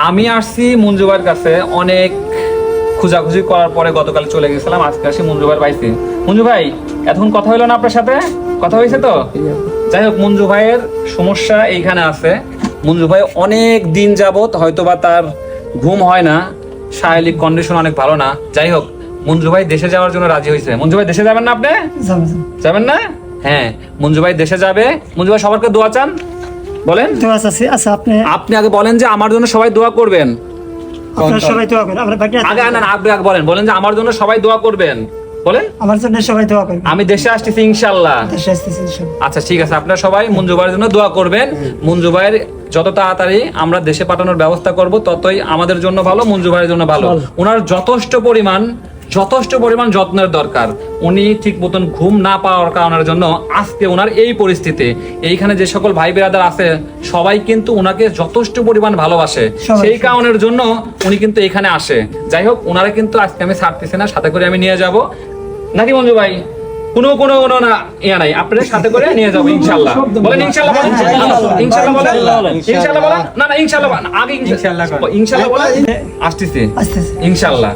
আমি আসছি মঞ্জু ভাইয়ের কাছে অনেক খোঁজাখুঁজি করার পরে গতকাল চলে গেছিলাম, আজকে আসি মঞ্জু ভাইয়ের বাড়িতে। মঞ্জু ভাই, এতক্ষণ কথা হইলো না আপনার সাথে? কথা হয়েছে তো? যাই হোক, মঞ্জু ভাইয়ের সমস্যা এইখানে আছে। মঞ্জু ভাই অনেক দিন যাবত হয়তোবা তার ঘুম হয় না, শারীরিক কন্ডিশন অনেক ভালো না। যাই হোক, মঞ্জু ভাই দেশে যাওয়ার জন্য রাজি হয়েছে। মঞ্জু ভাই দেশে যাবেন না আপনি? যাবেন না? হ্যাঁ, মঞ্জু ভাই দেশে যাবে। মঞ্জু ভাই সবাইকে দোয়া চান, বলেন। আচ্ছা, আপনি আগে বলেন যে আমার জন্য সবাই দোয়া করবেন। সবাই দোয়া করেন। আগে না, আপনি আগে বলেন যে আমার জন্য সবাই দোয়া করবেন। বলেন, আমার জন্য সবাই দোয়া করবেন। আমি দেশে আসতেছি ইনশাআল্লাহ। আচ্ছা ঠিক আছে, আপনারা সবাই মঞ্জু ভাইয়ের জন্য দোয়া করবেন। মঞ্জু ভাইয়ের যত তাড়াতাড়ি আমরা দেশে পাঠানোর ব্যবস্থা করব, ততই আমাদের জন্য ভালো, মঞ্জু ভাইয়ের জন্য ভালো। ওনার যথেষ্ট পরিমাণ যত্নের দরকার। উনি ঠিক মতন ঘুম না পাওয়ার কারণের জন্য আজকে ওনার এই পরিস্থিতি। এইখানে যে সকল ভাই বেরাদার আছে সবাই কিন্তু ওনাকে যথেষ্ট পরিমাণ ভালোবাসে, সেই কারণের জন্য উনি কিন্তু এখানে আসে। যাই হোক, ওনারা কিন্তু আজকে আমি ছাড়তেছি না, সাথে করে আমি নিয়ে যাব। নাকি মঞ্জু ভাই? কোনো না ইয়া নাই, আপনাদের সাথে করে নিয়ে যাবো ইনশাআল্লাহ। বলেন ইনশাআল্লাহ, বলেন ইনশাআল্লাহ, বলেন ইনশাআল্লাহ, বলেন না ইনশাআল্লাহ, আগে ইনশাআল্লাহ বলেন। আসতেছি ইনশাআল্লাহ।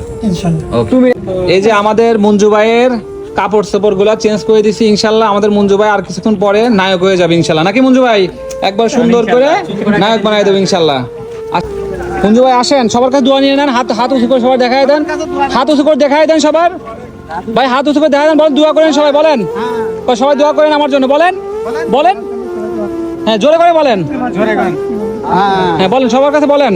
তুমি এই যে আমাদের মঞ্জু ভাইয়ের কাপড় চোপড় গুলা চেঞ্জ করে দিছি ইনশাআল্লাহ। আমাদের মঞ্জু ভাই আর কিছুক্ষণ পরে নায়ক হয়ে যাবে ইনশাআল্লাহ। নাকি মঞ্জু ভাই? একবার সুন্দর করে নায়ক বানাই দেবো ইনশাআল্লাহ। মঞ্জু ভাই আসেন, সবার কাছে দোয়া নিয়ে নেন। হাত উঁচু করে সবার দেখায় দেন, হাত উঁচু করে দেখায় দেন সবার। ভাই হাত উঁচু করে দেখা দেন, বলেন দোয়া করেন সবাই, বলেন সবাই দোয়া করেন আমার জন্য, বলেন বলেন। হ্যাঁ, জোরে করে বলেন। হ্যাঁ বলেন, সবার কাছে বলেন।